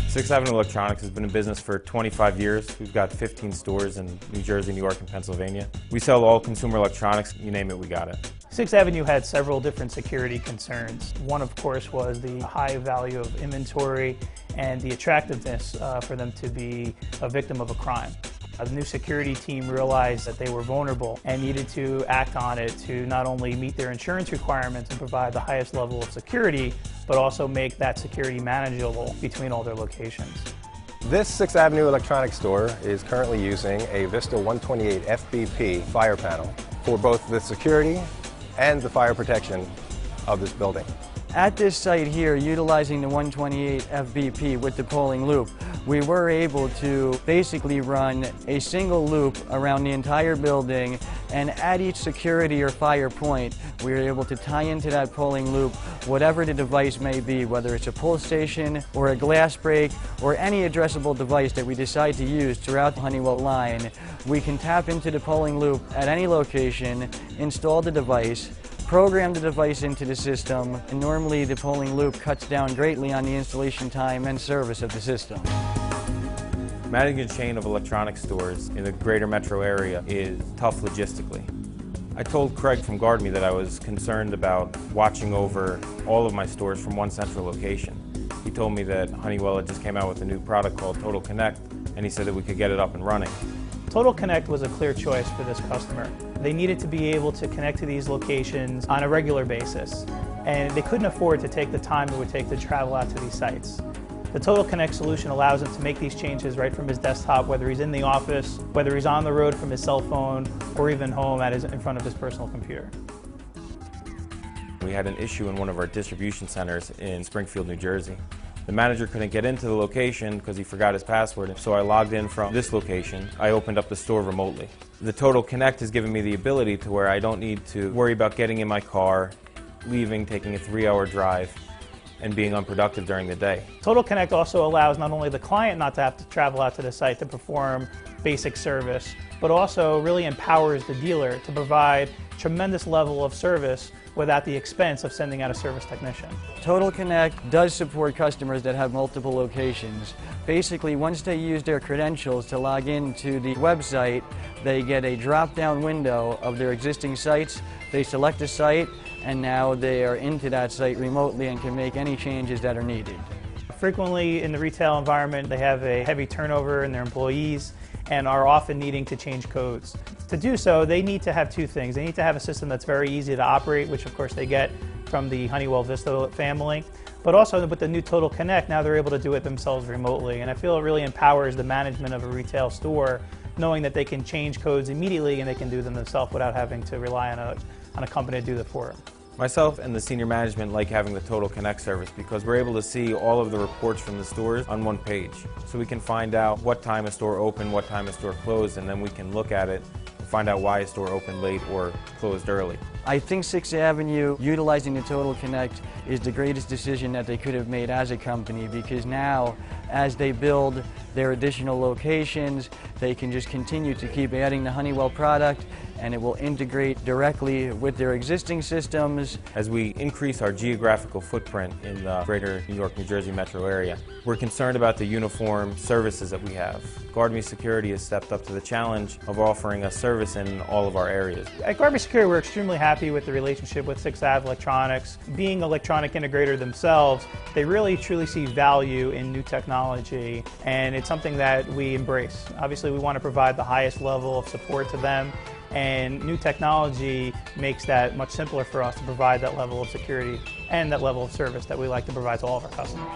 Sixth Avenue Electronics has been in business for 25 years. We've got 15 stores in New Jersey, New York, and Pennsylvania. We sell all consumer electronics. You name it, we got it. Sixth Avenue had several different security concerns. One, of course, was the high value of inventory and the attractiveness for them to be a victim of a crime. The new security team realized that they were vulnerable and needed to act on it to not only meet their insurance requirements and provide the highest level of security, but also make that security manageable between all their locations. This Sixth Avenue Electronics store is currently using a Vista 128 FBP fire panel for both the security and the fire protection of this building. At this site here, utilizing the 128 FBP with the polling loop, we were able to basically run a single loop around the entire building, and at each security or fire point, we were able to tie into that polling loop whatever the device may be, whether it's a pull station or a glass break or any addressable device that we decide to use throughout the Honeywell line. We can tap into the polling loop at any location, install the device, program the device into the system, and normally the polling loop cuts down greatly on the installation time and service of the system. Managing a chain of electronics stores in the greater metro area is tough logistically. I told Craig from GuardMe that I was concerned about watching over all of my stores from one central location. He told me that Honeywell had just came out with a new product called Total Connect, and he said that we could get it up and running. Total Connect was a clear choice for this customer. They needed to be able to connect to these locations on a regular basis, and they couldn't afford to take the time it would take to travel out to these sites. The Total Connect solution allows him to make these changes right from his desktop, whether he's in the office, whether he's on the road from his cell phone, or even home in front of his personal computer. We had an issue in one of our distribution centers in Springfield, New Jersey. The manager couldn't get into the location because he forgot his password, so I logged in from this location. I opened up the store remotely. The Total Connect has given me the ability to where I don't need to worry about getting in my car, leaving, taking a 3-hour drive, and being unproductive during the day. Total Connect also allows not only the client not to have to travel out to the site to perform basic service, but also really empowers the dealer to provide tremendous level of service without the expense of sending out a service technician. Total Connect does support customers that have multiple locations. Basically, once they use their credentials to log into the website, they get a drop-down window of their existing sites. They select a site, and now they are into that site remotely and can make any changes that are needed. Frequently in the retail environment, they have a heavy turnover in their employees and are often needing to change codes. To do so, they need to have two things. They need to have a system that's very easy to operate, which of course they get from the Honeywell Vista family, but also with the new Total Connect, now they're able to do it themselves remotely. And I feel it really empowers the management of a retail store, knowing that they can change codes immediately and they can do them themselves without having to rely on a company to do that for them. Myself and the senior management like having the Total Connect service because we're able to see all of the reports from the stores on one page. So we can find out what time a store opened, what time a store closed, and then we can look at it and find out why a store opened late or closed early. I think Sixth Avenue utilizing the Total Connect is the greatest decision that they could have made as a company, because now as they build their additional locations, they can just continue to keep adding the Honeywell product, and it will integrate directly with their existing systems. As we increase our geographical footprint in the greater New York, New Jersey metro area, we're concerned about the uniform services that we have. GuardMe Security has stepped up to the challenge of offering us service in all of our areas. At GuardMe Security, we're extremely happy with the relationship with Sixth Ave Electronics. Being an electronic integrator themselves, they really truly see value in new technology, and it's something that we embrace. Obviously, we want to provide the highest level of support to them, and new technology makes that much simpler for us to provide that level of security and that level of service that we like to provide to all of our customers.